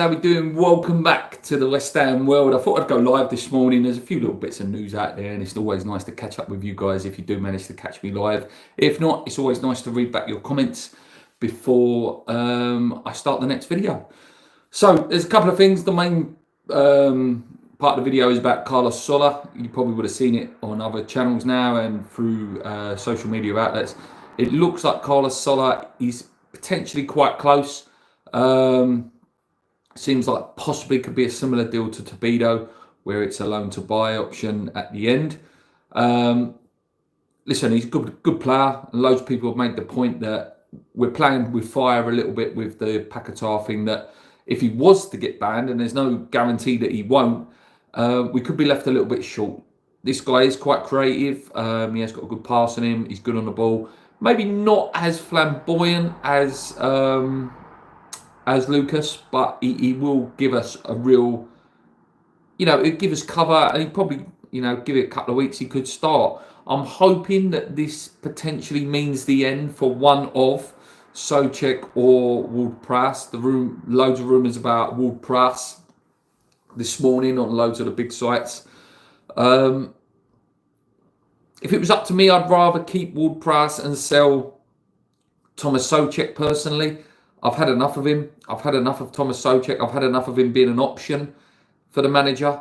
how we doing? Welcome back to the West Ham world. I thought I'd go live this morning. There's a few little bits of news out there, and it's always nice to catch up with you guys if you do manage to catch me live. If not, it's always nice to read back your comments before I start the next video. So there's a couple of things. The main part of the video is about Carlos Soler. You probably would have seen it on other channels now and through social media outlets. It looks like Carlos Soler is potentially quite close. Seems like possibly could be a similar deal to Torpedo, where it's a loan to buy option at the end. Listen, he's a good player, and loads of people have made the point that we're playing with fire a little bit with the Paquetá thing, that if he was to get banned, and there's no guarantee that he won't, we could be left a little bit short. This guy is quite creative. He has got a good pass in him. He's good on the ball. Maybe not as flamboyant as Lucas, but he will give us a real, he'll give us cover, and he probably, give it a couple of weeks, he could start. I'm hoping that this potentially means the end for one of Souček or Ward-Prowse. Loads of rumours about Ward-Prowse this morning on loads of the big sites. If it was up to me, I'd rather keep Ward-Prowse and sell Thomas Souček personally. I've had enough of him. I've had enough of Thomas Souček. I've had enough of him being an option for the manager.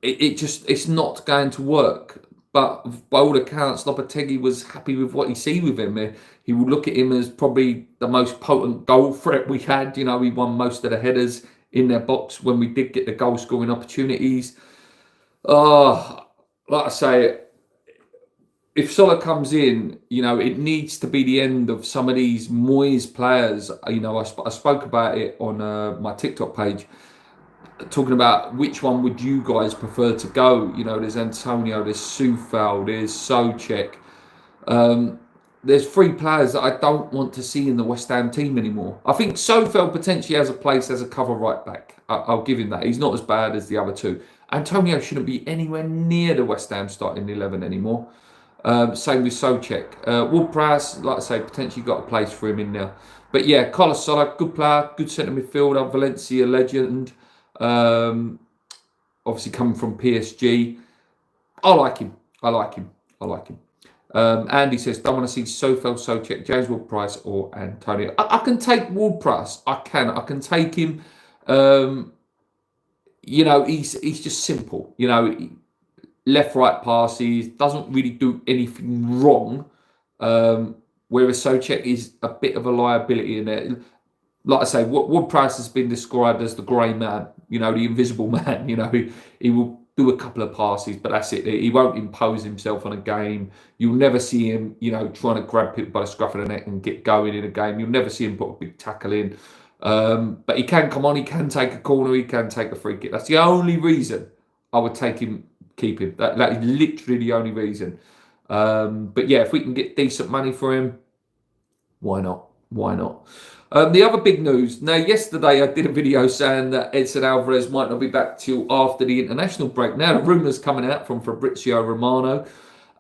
It's not going to work. But by all accounts, Lopetegui was happy with what he sees with him. He will look at him as probably the most potent goal threat we had. He won most of the headers in their box when we did get the goal scoring opportunities. Like I say, if Soler comes in, it needs to be the end of some of these Moyes players. I spoke about it on my TikTok page, talking about which one would you guys prefer to go. There's Antonio, there's Soufal, there's Souček. There's three players that I don't want to see in the West Ham team anymore. I think Soufal potentially has a place as a cover right back. I'll give him that. He's not as bad as the other two. Antonio shouldn't be anywhere near the West Ham starting 11 anymore. Same with Souček. Ward-Prowse, like I say, potentially got a place for him in there. But yeah, Carlos Soler, good player, good centre midfielder, Valencia legend. Obviously coming from PSG. I like him. Andy says, don't want to see Soufal, Souček, James Ward-Prowse or Antonio. I can take Ward-Prowse. I can take him. He's just simple. Left, right passes, doesn't really do anything wrong. Whereas Souček is a bit of a liability in there. Like I say, Ward-Prowse has been described as the grey man, the invisible man. He will do a couple of passes, but that's it. He won't impose himself on a game. You'll never see him, trying to grab people by the scruff of the neck and get going in a game. You'll never see him put a big tackle in. But he can come on, he can take a corner, he can take a free kick. That's the only reason I would keep him. That is literally the only reason. But yeah, if we can get decent money for him, why not? The other big news. Now, yesterday I did a video saying that Edson Alvarez might not be back till after the international break. Now, the rumours coming out from Fabrizio Romano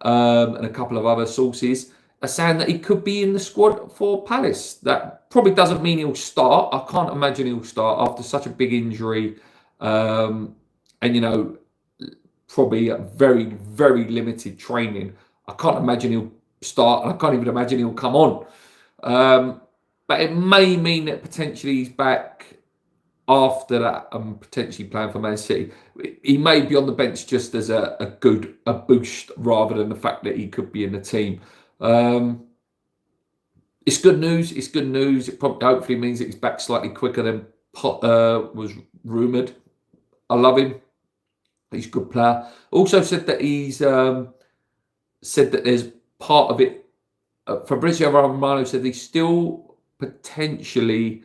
and a couple of other sources are saying that he could be in the squad for Palace. That probably doesn't mean he'll start. I can't imagine he'll start after such a big injury. And, probably a very, very limited training. I can't imagine he'll start, and I can't even imagine he'll come on. But it may mean that potentially he's back after that and potentially playing for Man City. He may be on the bench just as a boost rather than the fact that he could be in the team. It's good news. It probably hopefully means that he's back slightly quicker than was rumoured. I love him. He's a good player. Also said that there's part of it. Fabrizio Romano said he's still potentially,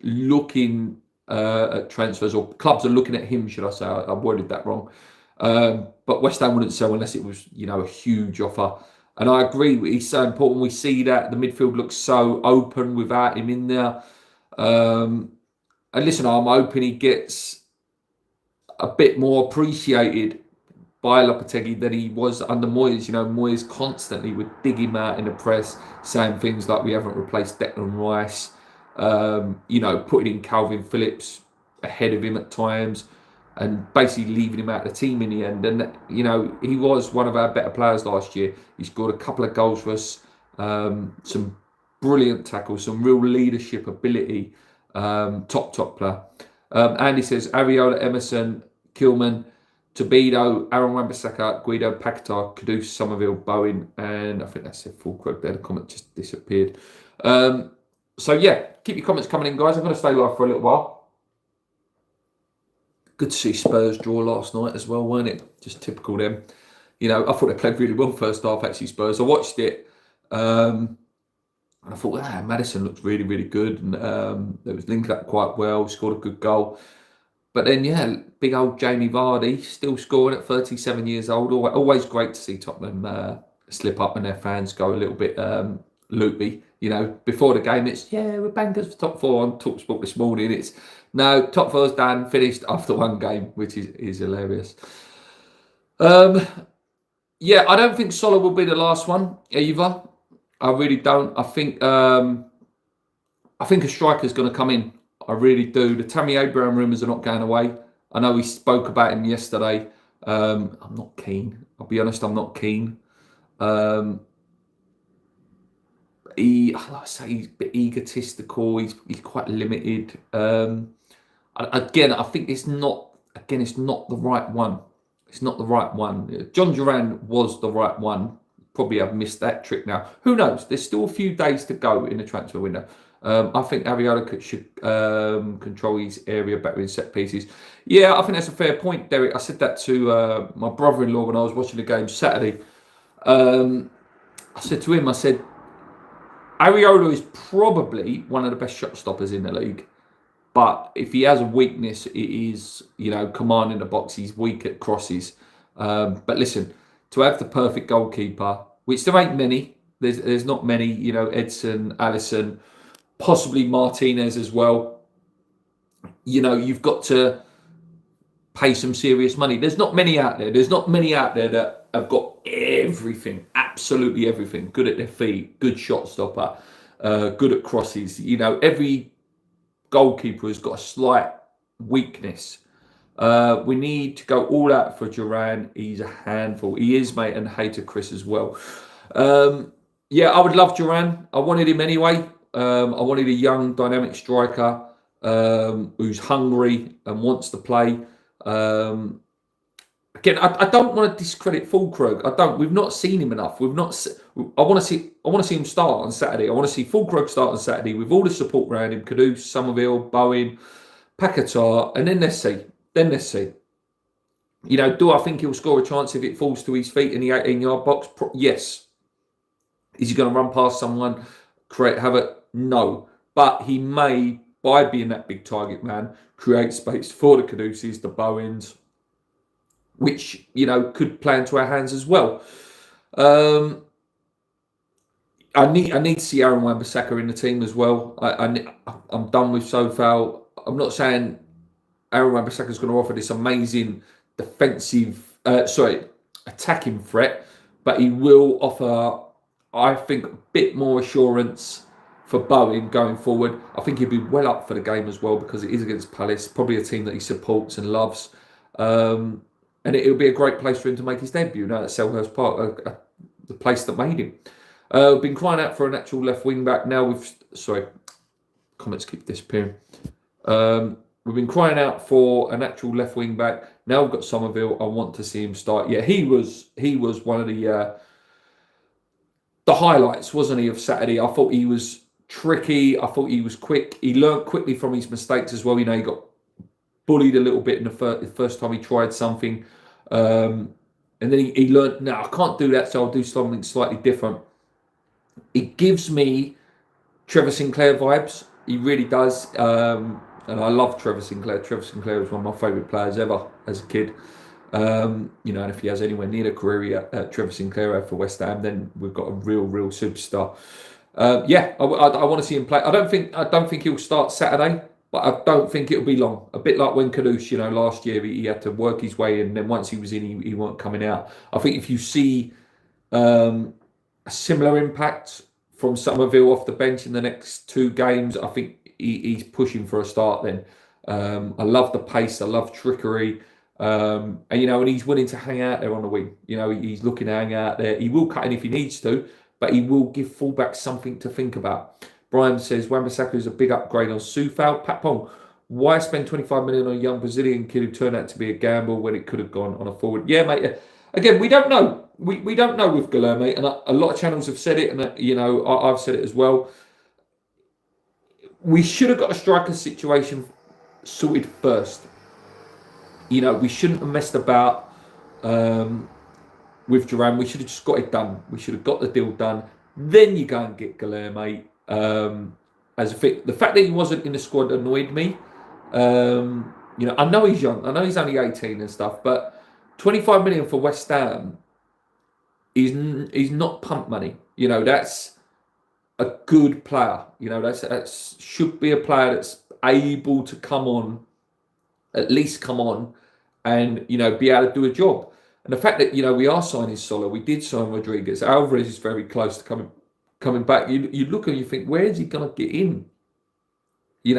looking at transfers, or clubs are looking at him, should I say. I worded that wrong. But West Ham wouldn't sell unless it was, a huge offer. And I agree, he's so important. We see that the midfield looks so open without him in there. And listen, I'm hoping he gets a bit more appreciated by Lopetegui than he was under Moyes. Moyes constantly would dig him out in the press, saying things like, we haven't replaced Declan Rice. Putting in Calvin Phillips ahead of him at times and basically leaving him out of the team in the end. And, he was one of our better players last year. He scored a couple of goals for us, some brilliant tackles, some real leadership ability, top player. Andy says, Ariola, Emerson, Kilman, Tobido, Aaron Wan-Bissaka, Guido, Paquetá, Kudus, Somerville, Bowen, and I think that's it, full quote there. The comment just disappeared. Keep your comments coming in, guys. I'm going to stay live for a little while. Good to see Spurs draw last night as well, weren't it? Just typical them. I thought they played really well first half, actually, Spurs. I watched it, and I thought, Maddison looks really, really good. And they was linked up quite well, scored a good goal. But then, big old Jamie Vardy still scoring at 37 years old. Always great to see Tottenham slip up and their fans go a little bit loopy. Before the game, it's, we're bankers for top 4 on TalkSport this morning. It's, no, top 4's done, finished after one game, which is hilarious. I don't think Salah will be the last one either. I really don't. I think a striker's going to come in. I really do. The Tammy Abraham rumours are not going away. I know we spoke about him yesterday. I'm not keen. I'll be honest, I'm not keen. He's a bit egotistical. He's quite limited. I think it's not the right one. It's not the right one. John Duran was the right one. Probably I've missed that trick now. Who knows? There's still a few days to go in the transfer window. I think Ariola should control his area better in set pieces. Yeah, I think that's a fair point, Derek. I said that to my brother-in-law when I was watching the game Saturday. I said to him, Ariola is probably one of the best shot stoppers in the league. But if he has a weakness, it is, commanding the box. He's weak at crosses. But listen, to have the perfect goalkeeper, which there ain't many. There's not many, Edson, Alisson, possibly Martinez as well. You've got to pay some serious money. There's not many out there. There's not many out there that have got everything, absolutely everything. Good at their feet, good shot stopper, good at crosses. Every goalkeeper has got a slight weakness. We need to go all out for Duran. He's a handful. He is, mate, and hater Chris as well. I would love Duran. I wanted him anyway. I wanted a young, dynamic striker who's hungry and wants to play. Again, I don't want to discredit Fulkrug. I don't. We've not seen him enough. We've not. I want to see him start on Saturday. I want to see Fulkrug start on Saturday with all the support around him. Kudus, Somerville, Bowen, Paquetá, and then let's see. Do I think he'll score a chance if it falls to his feet in the 18-yard box? Yes. Is he going to run past someone, create havoc? No. But he may, by being that big target man, create space for the Kuduses, the Bowens, which, could play into our hands as well. I need to see Aaron Wan-Bissaka in the team as well. I'm done with Sofal. I'm not saying Aaron Wan-Bissaka is going to offer this amazing attacking threat, but he will offer, I think, a bit more assurance for Bowen going forward. I think he'll be well up for the game as well because it is against Palace, probably a team that he supports and loves. And it'll be a great place for him to make his debut. At Selhurst Park, the place that made him. We've been crying out for an actual left wing back. Now comments keep disappearing. We've been crying out for an actual left wing back. Now we've got Somerville. I want to see him start. Yeah, he was one of the highlights, wasn't he, of Saturday? I thought he was tricky. I thought he was quick. He learned quickly from his mistakes as well. He got bullied a little bit in the first time he tried something. And then he learned, no, I can't do that, so I'll do something slightly different. It gives me Trevor Sinclair vibes. He really does. And I love Trevor Sinclair. Trevor Sinclair was one of my favourite players ever as a kid. And if he has anywhere near the career Trevor Sinclair had for West Ham, then we've got a real superstar. I want to see him play. I don't think he'll start Saturday, but I don't think it'll be long. A bit like when Kudus, last year he had to work his way in, and then once he was in, he weren't coming out. I think if you see a similar impact from Somerville off the bench in the next 2 games, I think he's pushing for a start then. I love the pace. I love trickery. And he's willing to hang out there on the wing. He's looking to hang out there. He will cut in if he needs to, but he will give fullbacks something to think about. Brian says, Wan-Bissaka is a big upgrade on Soufal. Pat Pong, why spend 25 million on a young Brazilian kid who turned out to be a gamble when it could have gone on a forward? Yeah, mate. Again, we don't know. We don't know with Golem, mate. And a lot of channels have said it, and I've said it as well. We should have got a striker situation sorted first. We shouldn't have messed about with Duran. We should have just got it done. We should have got the deal done. Then you go and get Galere, mate. As a fit, the fact that he wasn't in the squad annoyed me. I know he's young. I know he's only 18 and stuff, but 25 million for West Ham is not pump money. That's a good player. That's should be a player that's able to come on, at least come on, and be able to do a job. And the fact that we are signing Sola, we did sign Rodriguez. Alvarez is very close to coming back. You look and you think, where is he going to get in? Is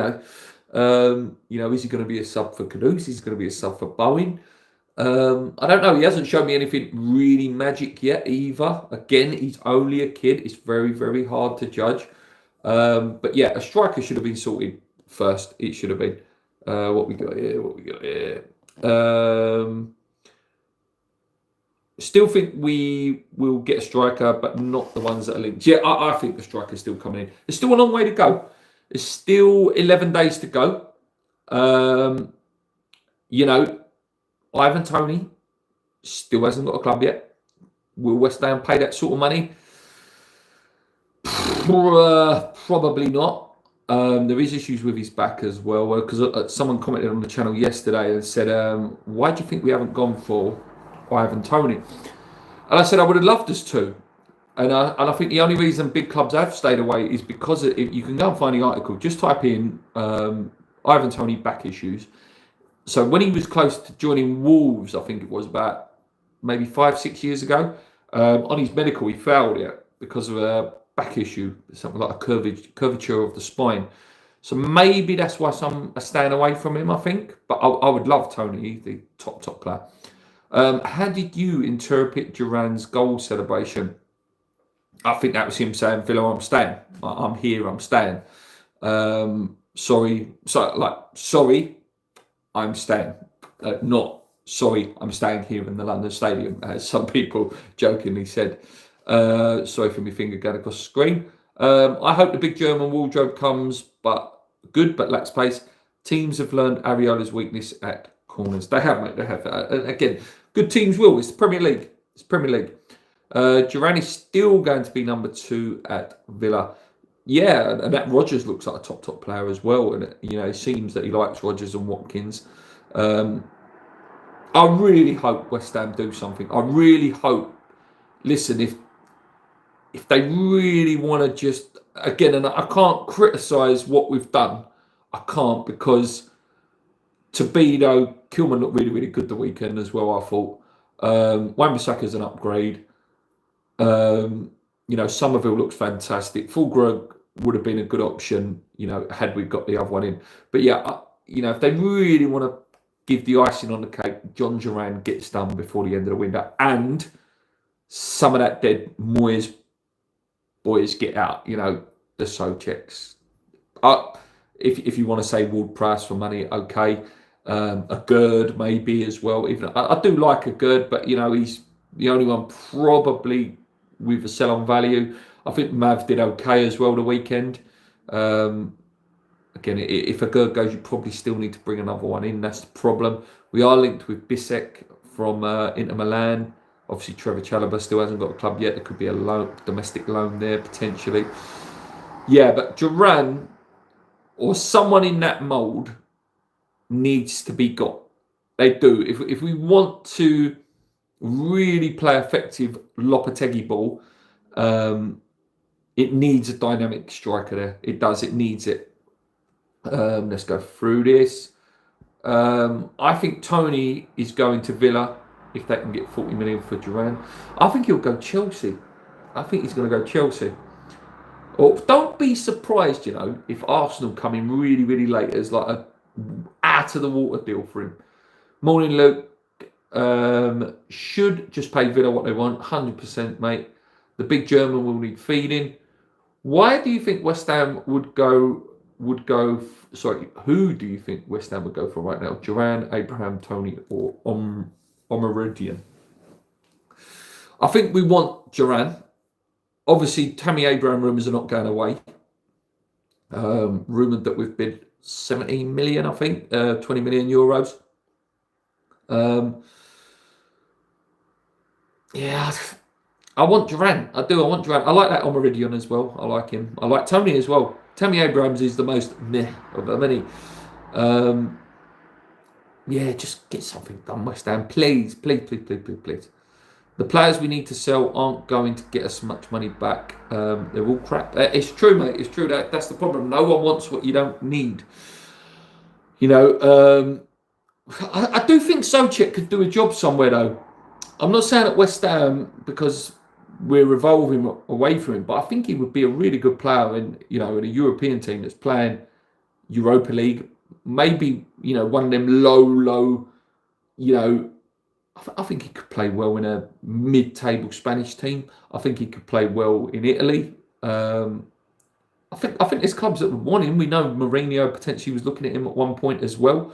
he going to be a sub for Caduce? Is he going to be a sub for Bowen? I don't know. He hasn't shown me anything really magic yet either. Again, he's only a kid. It's very, very hard to judge. But yeah, a striker should have been sorted first. It should have been. What we got here? Still think we will get a striker, but not the ones that are linked. Yeah, I think the striker's still coming in. There's still a long way to go. There's still 11 days to go. Ivan Toney still hasn't got a club yet. Will West Ham pay that sort of money? Probably not. There is issues with his back as well, because someone commented on the channel yesterday and said, why do you think we haven't gone for Ivan Toney? And I said I would have loved us to. And I think the only reason big clubs have stayed away is because you can go and find the article. Just type in Ivan Toney back issues. So when he was close to joining Wolves, I think it was about maybe 5-6 years ago, on his medical, he failed it because of a back issue, something like a curvature of the spine. So maybe that's why some are staying away from him, I think. But I would love Toney, the top player. How did you interpret Duran's goal celebration? I think that was him saying, Villa, I'm staying. I'm here, I'm staying. Sorry, I'm staying. Not sorry, I'm staying here in the London Stadium, as some people jokingly said. Sorry for my finger going across the screen. I hope the big German wardrobe comes, but lacks pace. Teams have learned Ariola's weakness at corners. They have, mate. They have. And again, good teams will. It's the Premier League. Duran is still going to be number 2 at Villa. Yeah, and that Rodgers looks like a top player as well. And it seems that he likes Rodgers and Watkins. I really hope West Ham do something. I really hope. Listen, if they really want to just again, and I can't criticise what we've done. I can't, because Kilman looked really, really good the weekend as well, I thought. Wan-Bissaka's an upgrade. Somerville looks fantastic. Fulgrug would have been a good option, had we got the other one in. But yeah, if they really want to give the icing on the cake, John Duran gets done before the end of the window. And some of that dead Moyes boys get out, the Součeks. If you want to say Ward-Prowse for money, okay. A Gerd maybe as well. Even I do like a Gerd, but he's the only one probably with a sell-on value. I think Mav did okay as well the weekend. Again, if a Gerd goes, you probably still need to bring another one in. That's the problem. We are linked with Bisek from Inter Milan. Obviously, Trevor Chalobah still hasn't got a club yet. There could be a domestic loan there potentially. Yeah, but Duran or someone in that mould needs to be got. They do. If we want to really play effective Lopetegui ball, it needs a dynamic striker there. It does. It needs it. Let's go through this. I think Toney is going to Villa if they can get 40 million for Duran. I think he'll go Chelsea. I think he's going to go Chelsea. Or don't be surprised, if Arsenal come in really, really late as like a out of the water deal for him. Morning, Luke. Should just pay Villa what they want, 100%, mate. The big German will need feeding. Why do you think West Ham would go? Sorry, who do you think West Ham would go for right now? Duran, Abraham, Tony, or Omeridian? I think we want Duran. Obviously, Tammy Abraham rumours are not going away. Rumoured that we've bid 17 million, I think, 20 million euros. Yeah, I want Duran. I do. I want Duran. I like that Omeridian as well. I like him. I like Tony as well. Tammy Abrahams is the most meh of the many. Yeah, just get something done, West Ham. Please, please, please, please, please, please. The players we need to sell aren't going to get us much money back. They're all crap. It's true, mate. It's true. That's the problem. No one wants what you don't need. I do think Soucek could do a job somewhere, though. I'm not saying at West Ham because we're revolving away from him, but I think he would be a really good player in a European team that's playing Europa League. Maybe one of them low. I think he could play well in a mid-table Spanish team. I think he could play well in Italy. I think there's clubs that would want him. We know Mourinho potentially was looking at him at one point as well.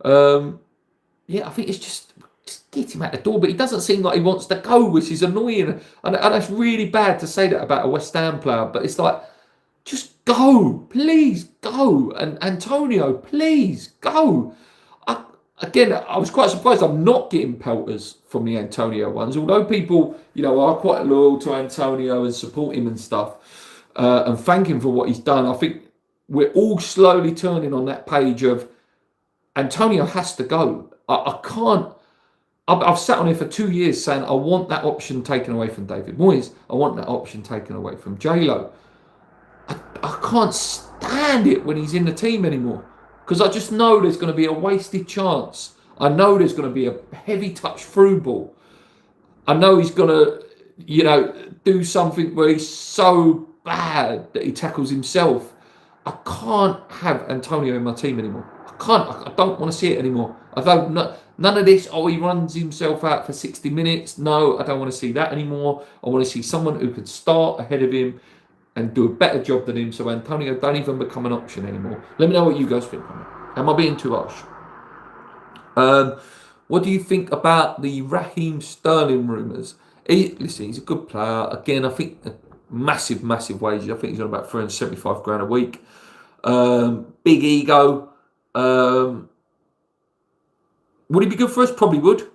I think it's just get him out the door, but he doesn't seem like he wants to go, which is annoying. And that's really bad to say that about a West Ham player, but it's like, just go, please go. And Antonio, please go. I was quite surprised I'm not getting pelters from the Antonio ones, although people, are quite loyal to Antonio and support him and stuff, and thank him for what he's done. I think we're all slowly turning on that page of Antonio has to go. I can't. I've sat on here for 2 years saying I want that option taken away from David Moyes. I want that option taken away from J-Lo. I can't stand it when he's in the team anymore. Because I just know there's going to be a wasted chance. I know there's going to be a heavy touch through ball. I know he's going to, do something where he's so bad that he tackles himself. I can't have Antonio in my team anymore. I can't. I don't want to see it anymore. None of this, he runs himself out for 60 minutes. No, I don't want to see that anymore. I want to see someone who could start ahead of him and do a better job than him, so Antonio don't even become an option anymore. Let me know what you guys think on it. Am I being too harsh? What do you think about the Raheem Sterling rumours? Listen, he's a good player. Again, I think massive wages. I think he's on about 375 grand a week. Big ego. Would he be good for us? Probably would.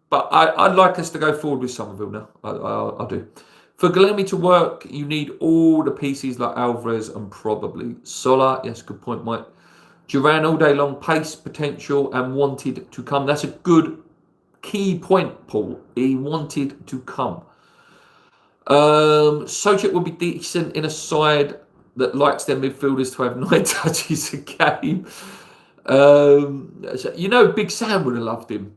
But I'd like us to go forward with Somerville now. I do. For Guilherme to work, you need all the pieces like Alvarez and probably Sola. Yes, good point, Mike. Duran all day long, pace, potential, and wanted to come. That's a good key point, Paul. He wanted to come. Soucek would be decent in a side that likes their midfielders to have 9 touches a game. Big Sam would have loved him.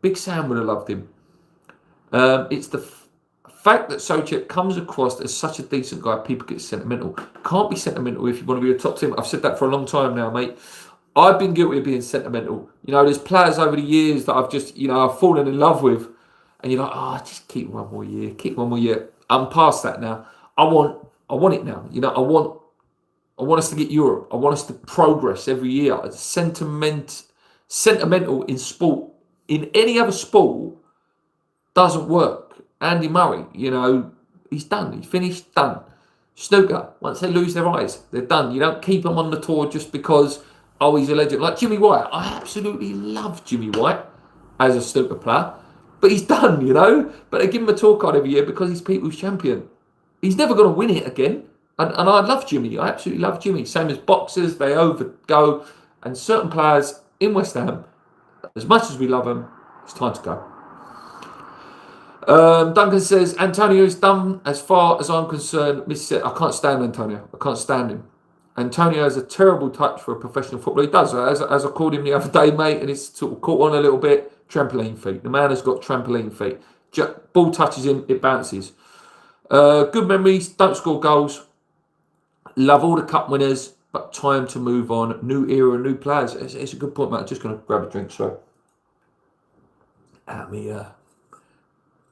It's the fact that Soucek comes across as such a decent guy, people get sentimental. Can't be sentimental if you want to be a top team. I've said that for a long time now, mate. I've been guilty of being sentimental. There's players over the years that I've just, I've fallen in love with. And you're like, just keep one more year. I'm past that now. I want it now. I want us to get Europe. I want us to progress every year. It's sentimental in sport. In any other sport, doesn't work. Andy Murray, he's done. He's finished, done. Snooker, once they lose their eyes, they're done. You don't keep them on the tour just because, he's a legend. Like Jimmy White. I absolutely love Jimmy White as a snooker player. But he's done, But they give him a tour card every year because he's people's champion. He's never going to win it again. And I love Jimmy. I absolutely love Jimmy. Same as boxers, they overgo. And certain players in West Ham, as much as we love them, it's time to go. Duncan says, Antonio is done as far as I'm concerned. I can't stand Antonio. I can't stand him. Antonio has a terrible touch for a professional footballer. He does. As I called him the other day, mate, and it's sort of caught on a little bit. Trampoline feet. The man has got trampoline feet. Ball touches him, it bounces. Good memories. Don't score goals. Love all the cup winners, but time to move on. New era, new players. It's a good point, mate. I'm just going to grab a drink, so out me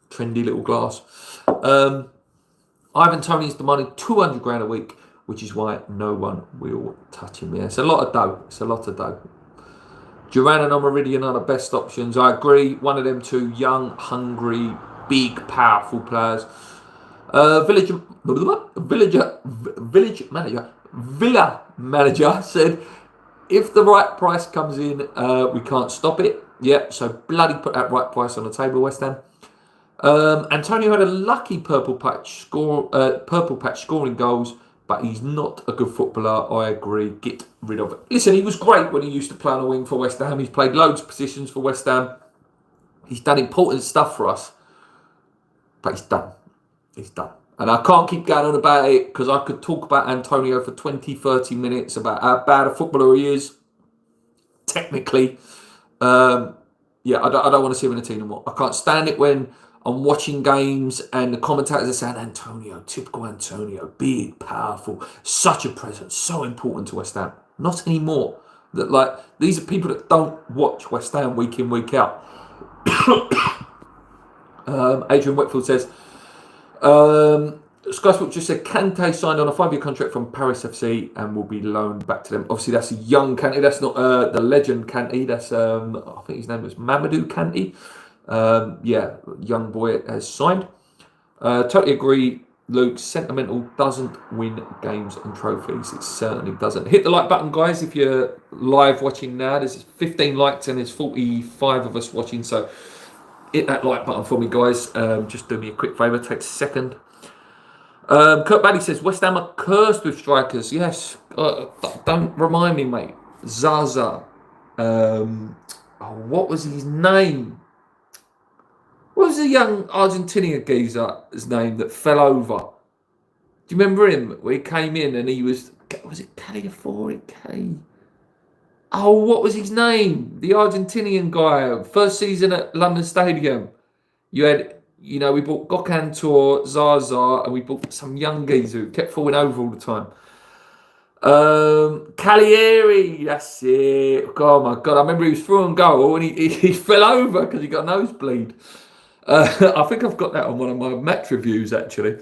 trendy little glass. Ivan Toney's demanding 200 grand a week, which is why no one will touch him. Yeah, it's a lot of dough. It's a lot of dough. Duran and Meridian are the best options. I agree. One of them two, young, hungry, big, powerful players. Villa manager said, if the right price comes in, we can't stop it. Yeah, so bloody put that right price on the table, West Ham. Antonio had a lucky purple patch scoring goals, but he's not a good footballer. I agree. Get rid of it. Listen, he was great when he used to play on a wing for West Ham. He's played loads of positions for West Ham. He's done important stuff for us, but he's done. He's done. And I can't keep going on about it because I could talk about Antonio for 20, 30 minutes about how bad a footballer he is. Technically. I don't want to see him in a team anymore. I can't stand it when I'm watching games and the commentators are saying, Antonio, typical Antonio, big, powerful, such a presence, so important to West Ham. Not anymore. These are people that don't watch West Ham week in, week out. Adrian Whitfield says, Sky Sports just said Kante signed on a 5-year contract from Paris FC and will be loaned back to them. Obviously, that's a young Kante. That's not the legend Kante. That's I think his name was Mamadou Kante. Young boy has signed. Totally agree, Luke. Sentimental doesn't win games and trophies. It certainly doesn't. Hit the like button, guys, if you're live watching now. There's 15 likes and there's 45 of us watching, so hit that like button for me, guys. Just do me a quick favour. Take a second. Kurt Baddy says, West Ham are cursed with strikers. Yes. Don't remind me, mate. Zaza. What was his name? What was the young Argentinian geezer's name that fell over? Do you remember him? Where he came in and he was it California? What was his name? The Argentinian guy. First season at London Stadium. You had, we bought Gokantor, Zaza, and we bought some young geezer who kept falling over all the time. Calieri, that's it. Oh my God, I remember he was through on goal and he fell over because he got a nosebleed. I think I've got that on one of my match reviews, actually.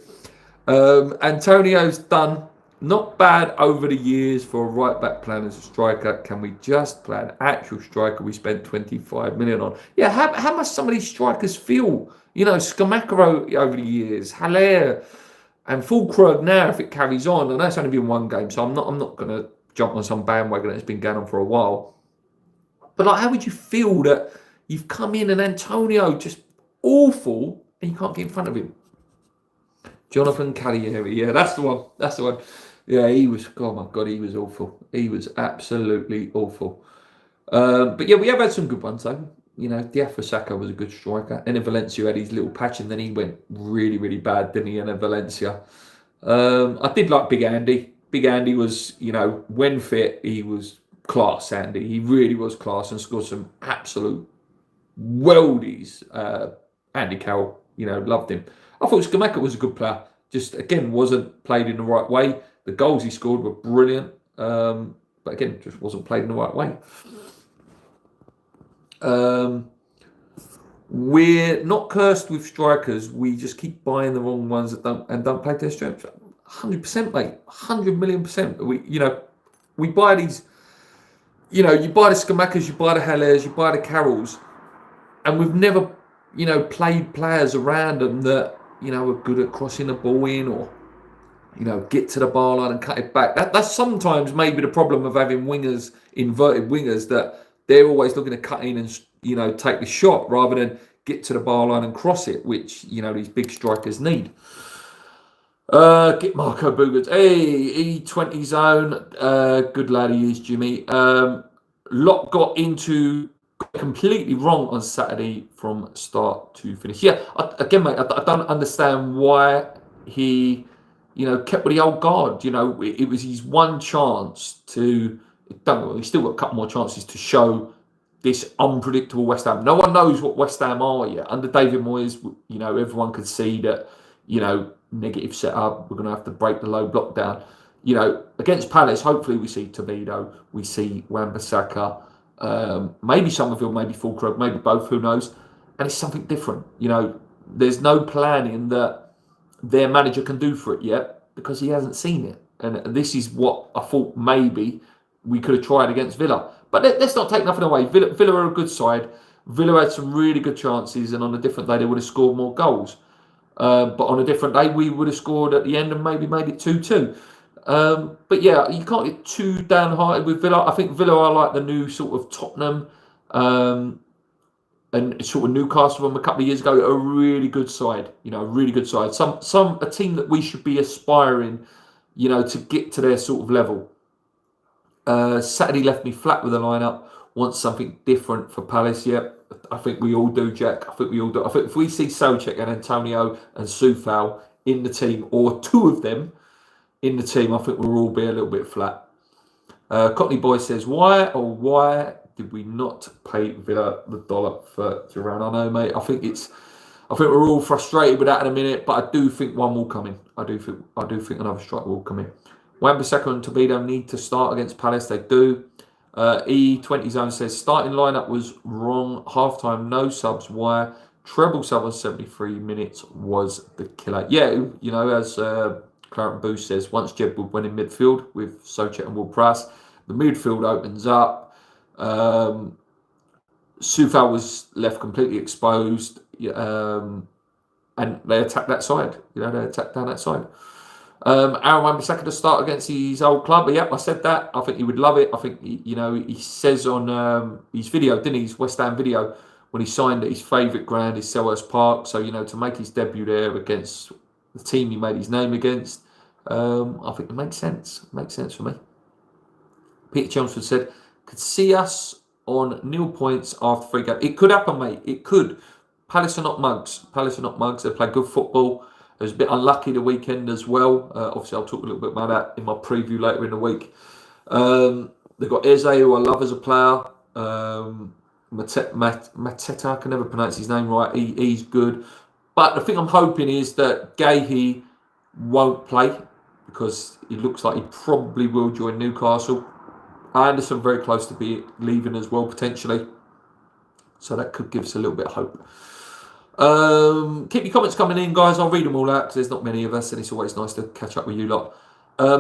Antonio's done not bad over the years for a right-back plan as a striker. Can we just play an actual striker we spent 25 million on? Yeah, how much some of these strikers feel? Skamacaro over the years, Haller, and Fulkrug now, if it carries on. I know it's only been one game, so I'm not going to jump on some bandwagon that's been going on for a while. But how would you feel that you've come in and Antonio just awful and you can't get in front of him? Jonathan Calieri, yeah, that's the one. Yeah, he was, oh my God, he was awful. He was absolutely awful. But yeah, we have had some good ones though. Diafra was a good striker. And then Valencia had his little patch and then he went really, really bad, didn't he, in Valencia. I did like Big Andy. Big Andy was, when fit, he was class, Andy. He really was class and scored some absolute worldies. Andy Carroll, loved him. I thought Skamaka was a good player. Just, again, wasn't played in the right way. The goals he scored were brilliant. But again, just wasn't played in the right way. We're not cursed with strikers. We just keep buying the wrong ones that don't play their strength. 100%, mate. 100 million%. We buy these, you buy the Skamakas, you buy the Hellers, you buy the Carrolls, and we've never, played players around them that, are good at crossing the ball in or, get to the bar line and cut it back. That's sometimes maybe the problem of having wingers, inverted wingers, that they're always looking to cut in and, take the shot rather than get to the bar line and cross it, which, these big strikers need. Get Marco Bugert. Hey, E20 zone. Good lad he is, Jimmy. Lot got into completely wrong on Saturday from start to finish. Yeah, again, mate, I don't understand why he, kept with the old guard. It was his one chance to. He's still got a couple more chances to show this unpredictable West Ham. No one knows what West Ham are yet. Under David Moyes, everyone could see that, negative setup. We're going to have to break the low block down. against Palace, hopefully we see Tobido, we see Wan-Bissaka, maybe Somerville, maybe Fulkrug, maybe both, who knows? And it's something different. There's no planning that their manager can do for it yet because he hasn't seen it. And this is what I thought maybe we could have tried against Villa. But let's not take nothing away. Villa are a good side. Villa had some really good chances, and on a different day they would have scored more goals. But on a different day we would have scored at the end and maybe made it 2-2. But yeah, you can't get too downhearted with Villa. I think Villa are like the new sort of Tottenham and sort of Newcastle from a couple of years ago. A really good side, a really good side. A team that we should be aspiring, to get to their sort of level. Saturday left me flat with the lineup. Want something different for Palace? Yeah, I think we all do, Jack. I think we all do. I think if we see Souček and Antonio and Soufal in the team, or two of them in the team, I think we'll all be a little bit flat. Cockney Boy says, why did we not pay Villa the dollar for Duran? I know, mate. I think we're all frustrated with that in a minute, but I do think one will come in. I do think another striker will come in. Wan-Bissaka and Tobido need to start against Palace. They do. E20 Zone says starting lineup was wrong. Halftime, no subs. Why? Treble sub on 73 minutes was the killer. Yeah, as Clarence Booth says, once Jed Wood went in midfield with Souček and Ward-Prowse, the midfield opens up. Soufal was left completely exposed, and they attacked that side. They attacked down that side. Aaron Wan-Bissaka to start against his old club. But I said that. I think he would love it. I think he says on his video, didn't he? His West Ham video, when he signed at his favourite ground is Selhurst Park. So to make his debut there against the team he made his name against, I think it makes sense. It makes sense for me. Peter Chelmsford said, could see us on nil points after 3 games. It could happen, mate. It could. Palace are not mugs. They play good football. It was a bit unlucky the weekend as well. Obviously, I'll talk a little bit about that in my preview later in the week. They've got Eze, who I love as a player. Mateta, I can never pronounce his name right. He's good. But the thing I'm hoping is that Gahey won't play because it looks like he probably will join Newcastle. Anderson very close to be leaving as well, potentially. So that could give us a little bit of hope. Keep your comments coming in, guys. I'll read them all out because there's not many of us and it's always nice to catch up with you lot.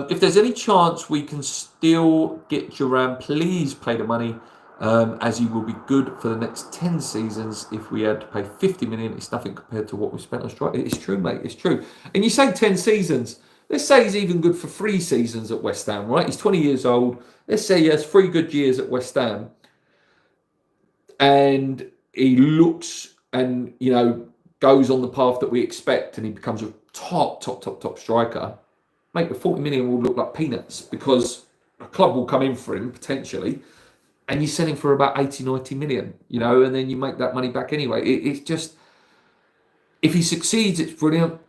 If there's any chance we can still get Duran, please pay the money, as he will be good for the next 10 seasons. If we had to pay 50 million, it's nothing compared to what we spent on strike. It's true, mate. It's true. And you say 10 seasons. Let's say he's even good for 3 seasons at West Ham, right? He's 20 years old. Let's say he has 3 good years at West Ham. And he looks and, goes on the path that we expect and he becomes a top striker. Mate, the 40 million will look like peanuts because a club will come in for him, potentially, and you sell him for about 80, 90 million, and then you make that money back anyway. It's just, if he succeeds, it's brilliant.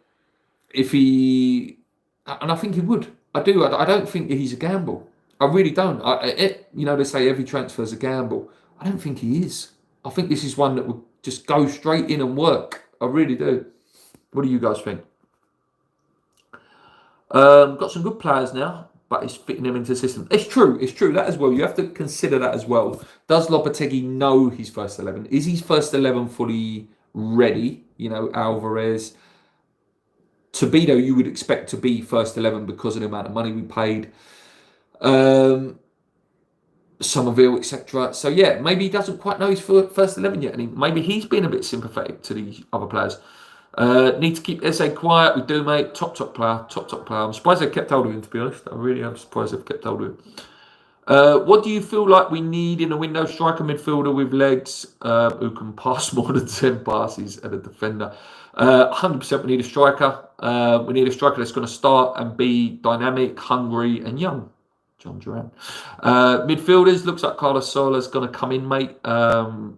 And I think he would. I do. I don't think he's a gamble. I really don't. They say every transfer is a gamble. I don't think he is. I think this is one that would just go straight in and work. I really do. What do you guys think? Got some good players now, but it's fitting them into the system. It's true that as well. You have to consider that as well. Does Lopetegui know his first 11? Is his first 11 fully ready? Alvarez, Tobido, you would expect to be first 11 because of the amount of money we paid. Somerville, etc. So yeah, maybe he doesn't quite know his first 11 yet, and maybe he's been a bit sympathetic to the other players. Need to keep Eze quiet. We do, mate. Top player. I'm surprised they've kept hold of him, to be honest. I really am surprised they've kept hold of him. What do you feel like we need in a window? Striker midfielder with legs who can pass more than 10 passes and a defender. 100% we need a striker. We need a striker that's going to start and be dynamic, hungry and young. John Duran. Midfielders, looks like Carlos Sola's going to come in, mate.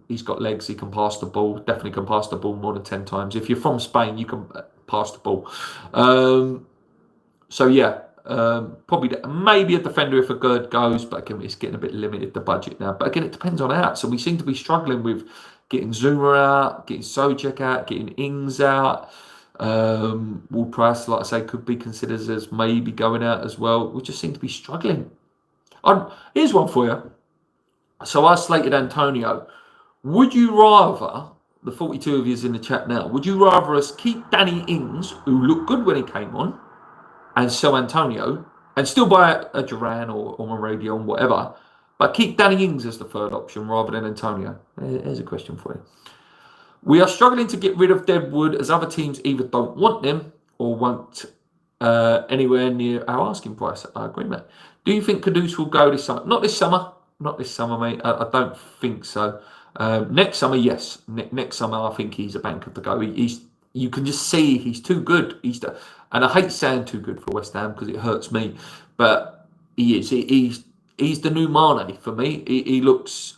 He's got legs. He can pass the ball. Definitely can pass the ball more than 10 times. If you're from Spain, you can pass the ball. Probably maybe a defender if a Gerd goes, but again, it's getting a bit limited, the budget now. But again, it depends on outs. So we seem to be struggling with getting Zuma out, getting Souček out, getting Ings out. Ward Price, like I say, could be considered as maybe going out as well. We just seem to be struggling. Here's one for you. So I slated Antonio. Would you rather, the 42 of you in the chat now, would you rather us keep Danny Ings, who looked good when he came on, and sell Antonio, and still buy a Duran or Maradio or whatever, but keep Danny Ings as the third option rather than Antonio? Here's a question for you. We are struggling to get rid of Deadwood as other teams either don't want them or won't anywhere near our asking price. I agree, mate. Do you think Kudus will go this summer? Not this summer. Not this summer, mate. I don't think so. Next summer, yes. Next summer, I think he's a banker to go. You can just see he's too good. And I hate saying too good for West Ham because it hurts me, but he is. He's the new Mane for me. He looks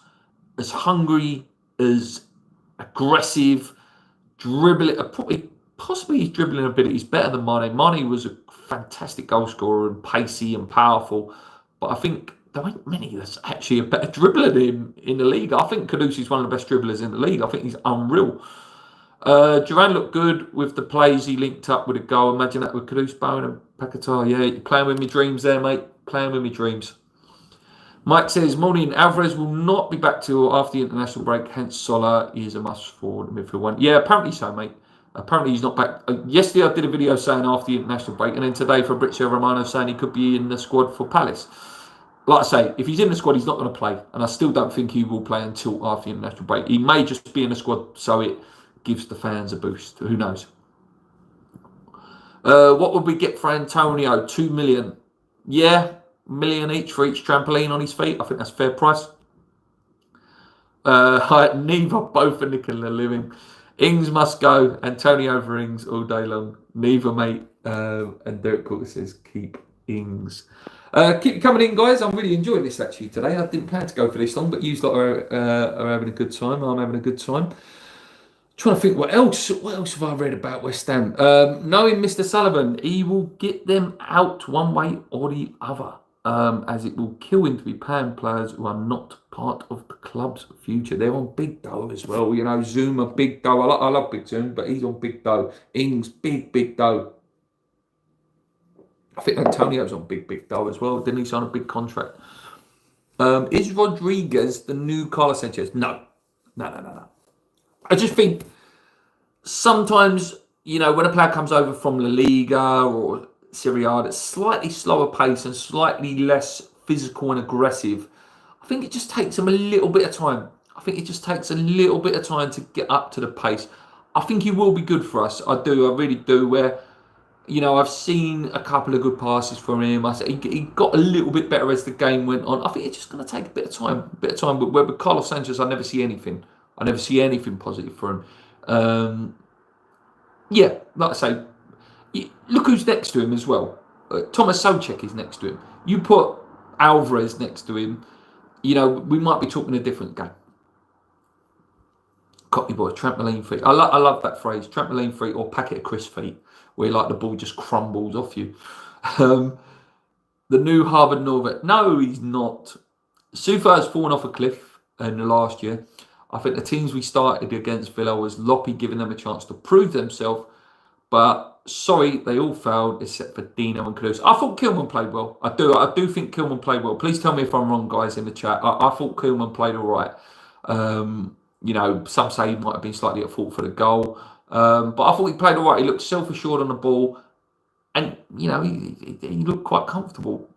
as hungry, as aggressive, dribbling. Possibly his dribbling ability is better than Mane. Mane was a fantastic goal scorer and pacey and powerful, but I think there ain't many that's actually a better dribbler than him in the league. I think Kudus is one of the best dribblers in the league. I think he's unreal. Duran looked good with the plays he linked up with a goal. Imagine that with Kudus, Bowen and Paquetá. Yeah, you're playing with my dreams there, mate. Playing with my dreams. Mike says, morning, Alvarez will not be back till after the international break, hence Sola is a must for the midfield one. Yeah, apparently so, mate. Apparently he's not back. Yesterday I did a video saying after the international break, and then today Fabrizio Romano saying he could be in the squad for Palace. Like I say, if he's in the squad, he's not going to play, and I still don't think he will play until after the international break. He may just be in the squad so it gives the fans a boost. Who knows? What would we get for Antonio? 2 million. Yeah, million each for each trampoline on his feet. I think that's a fair price. Neither, both are nicking a living. Ings must go. Antonio over Ings all day long. Neither, mate. And Derek Coulter says, keep Ings. Keep coming in, guys. I'm really enjoying this actually today. I didn't plan to go for this long, but you lot are having a good time. I'm having a good time. Trying to think what else have I read about West Ham. Knowing Mr. Sullivan, he will get them out one way or the other, as it will kill him to be paying players who are not part of the club's future. They're on big dough as well. You know, Zuma, big dough. I love Big Zoom, but he's on big dough. Ings, big dough. I think Antonio's on big dough as well. Didn't he sign a big contract? Is Rodriguez the new Carlos Sanchez? No. I just think sometimes, you know, when a player comes over from La Liga or Serie A that's slightly slower pace and slightly less physical and aggressive, I think it just takes them a little bit of time. I think it just takes a little bit of time to get up to the pace. I think he will be good for us. I really do. Where, you know, I've seen a couple of good passes from him. He got a little bit better as the game went on. I think it's just going to take a bit of time. But with Carlos Sanchez, I never see anything. I never see anything positive for him. Yeah, like I say, look who's next to him as well. Thomas Souček is next to him. You put Alvarez next to him, you know, we might be talking a different game. Cockney boy, trampoline feet. I love that phrase, trampoline feet or packet of crisp feet, where like the ball just crumbles off you. The new Harvard Norvet. No, he's not. Sufa has fallen off a cliff in the last year. I think the teams we started against Villa was Loppy giving them a chance to prove themselves. But sorry, they all failed except for Dino and Kudus. I thought Kilman played well. I do think Kilman played well. Please tell me if I'm wrong, guys, in the chat. I thought Kilman played all right. You know, some say he might have been slightly at fault for the goal. But I thought he played all right. He looked self-assured on the ball. And, you know, he looked quite comfortable.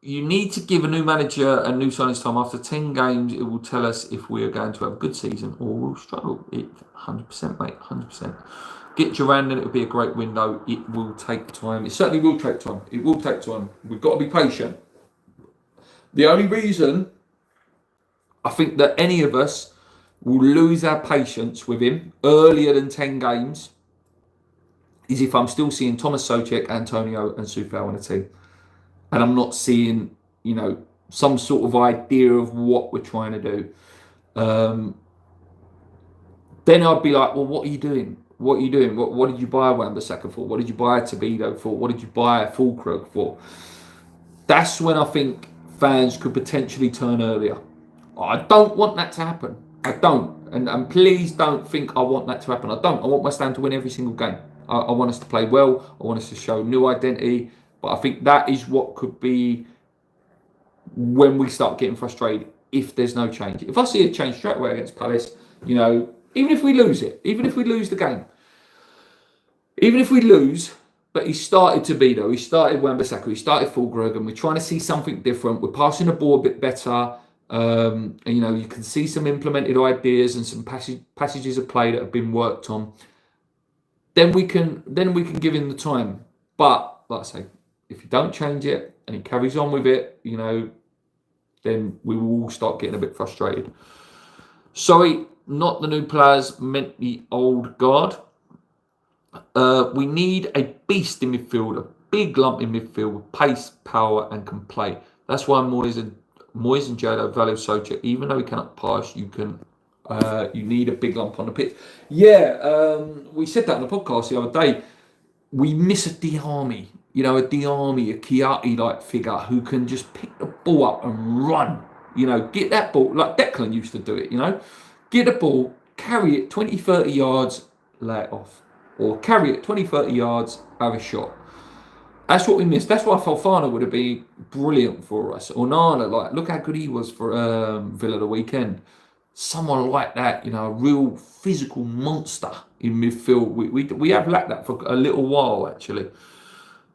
You need to give a new manager a new signings time. After 10 games, it will tell us if we are going to have a good season or we'll struggle. 100%, mate, 100%. Get Duran, and it will be a great window. It will take time. It certainly will take time. It will take time. We've got to be patient. The only reason I think that any of us will lose our patience with him earlier than 10 games is if I'm still seeing Thomas Souček, Antonio and Soufal in the team. And I'm not seeing, you know, some sort of idea of what we're trying to do. Then I'd be like, well, what are you doing? What are you doing? What did you buy Wan-Bissaka for? What did you buy Tobido for? What did you buy Fulkrug for? That's when I think fans could potentially turn earlier. I don't want that to happen. I don't. And please don't think I want that to happen. I don't. I want West Ham to win every single game. I want us to play well. I want us to show new identity. But I think that is what could be when we start getting frustrated if there's no change. If I see a change straight away against Palace, you know, even if we lose it, even if we lose the game, even if we lose, but he started to be though. He started Wan-Bissaka, he started Fulgrug, and we're trying to see something different. We're passing the ball a bit better. And, you know, you can see some implemented ideas and some passages of play that have been worked on. Then we can give him the time. But like I say, if you don't change it and he carries on with it, you know, then we will all start getting a bit frustrated. Sorry, not the new players, meant the old guard. We need a beast in midfield, a big lump in midfield with pace, power, and can play. That's why Moyes and Jado value Soucek. Even though he cannot pass, you need a big lump on the pitch. Yeah, we said that on the podcast the other day. We miss a Diarmi, you know, a Chiati-like figure who can just pick the ball up and run. You know, get that ball, like Declan used to do it, you know. Get the ball, carry it 20, 30 yards, lay it off. Or carry it 20, 30 yards, have a shot. That's what we missed. That's why Fofana would have been brilliant for us. Or Nana, like, look how good he was for Villa the weekend. Someone like that, you know, a real physical monster in midfield. We have lacked that for a little while, actually.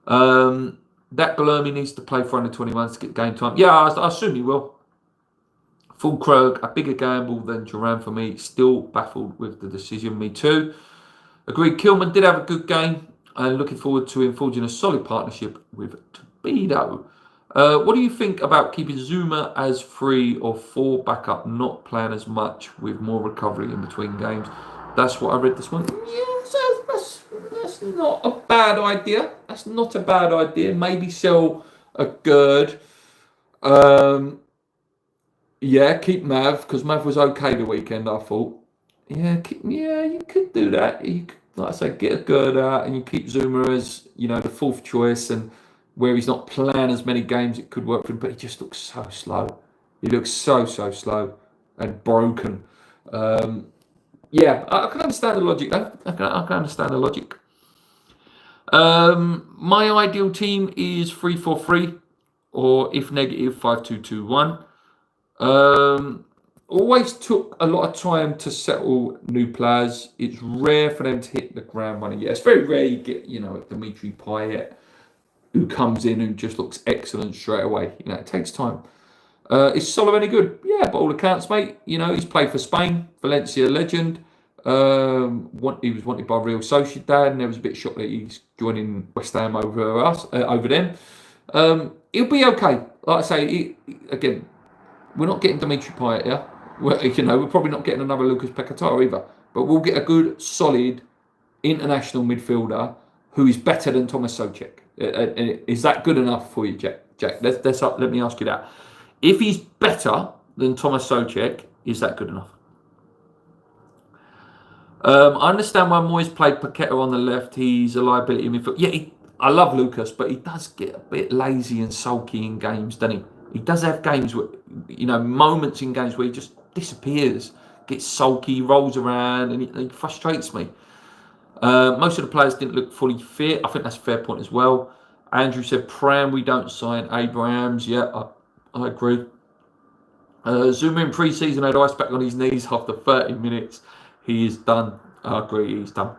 That Guilherme needs to play for under 21s to get game time. Yeah, I assume he will. Full Krog, a bigger gamble than Duran for me. Still baffled with the decision. Me too. Agreed. Kilman did have a good game. And looking forward to him forging a solid partnership with Tobido. What do you think about keeping Zuma as 3 or 4 backup, not playing as much with more recovery in between games? That's what I read this morning. Yeah, so that's not a bad idea. That's not a bad idea. Maybe sell a Gerd. Yeah, keep Mav, because Mav was okay the weekend, I thought. Yeah, you could do that. You could, like I say, get a Gerd out and you keep Zuma as, you know, the 4th choice, and where he's not playing as many games, it could work for him, but he just looks so slow. He looks so slow and broken. Yeah, I can understand the logic though. I can understand the logic. My ideal team is 3-4-3, or if negative 5-2-2-1. Always took a lot of time to settle new players. It's rare for them to hit the ground running. Yeah, it's very rare you get, you know, Dimitri Payet who comes in and just looks excellent straight away. You know, it takes time. Is Soler any good? Yeah, by all accounts, mate. You know, he's played for Spain, Valencia legend. He was wanted by Real Sociedad, and there was a bit shocked that he's joining West Ham over them. He'll be okay. Like I say, again, we're not getting Dimitri Payet here. We're probably not getting another Lucas Paquetá either. But we'll get a good, solid international midfielder who is better than Thomas Soucek. Is that good enough for you, Jack? Let me ask you that. If he's better than Thomas Soucek, is that good enough? I understand why Moyes played Paquetá on the left. He's a liability in midfield. Yeah, I love Lucas, but he does get a bit lazy and sulky in games, doesn't he? He does have games where, you know, moments in games where he just disappears, gets sulky, rolls around, and it frustrates me. Most of the players didn't look fully fit. I think that's a fair point as well. Andrew said, Pram, we don't sign Abrahams. Yeah, I agree. Zuma in pre-season had ice pack on his knees after 30 minutes. He is done. I agree, he's done.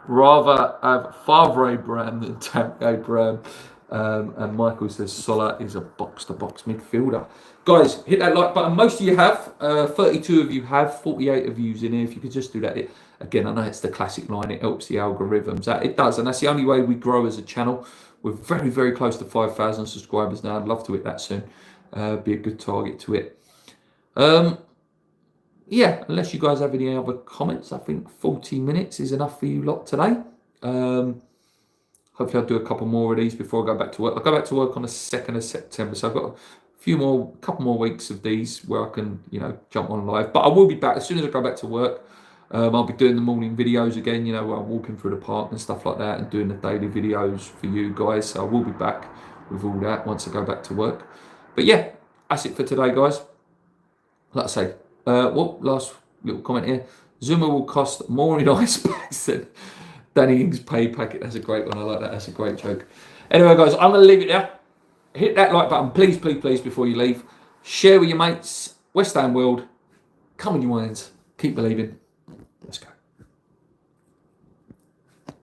Rather have Father Abraham than Tank Abraham. And Michael says Soler is a box-to-box midfielder. Guys, hit that like button. Most of you have. 32 of you have. 48 of you in here. If you could just do that. Again, I know it's the classic line. It helps the algorithms. It does. And that's the only way we grow as a channel. We're very, very close to 5,000 subscribers now. I'd love to hit that soon. Be a good target to hit. Yeah, unless you guys have any other comments, I think 40 minutes is enough for you lot today. Hopefully I'll do a couple more of these before I go back to work. I'll go back to work on the 2nd of September. So I've got a couple more weeks of these where I can, you know, jump on live. But I will be back as soon as I go back to work. I'll be doing the morning videos again, you know, where I'm walking through the park and stuff like that and doing the daily videos for you guys. So I will be back with all that once I go back to work. But yeah, that's it for today, guys. Like I say, What last little comment here? Zuma will cost more in ice packs than Danny Ings pay packet. That's a great one. I like that. That's a great joke. Anyway, guys, I'm going to leave it there. Hit that like button, please, please, please, before you leave. Share with your mates. West Ham World. Come on, you wines. Keep believing.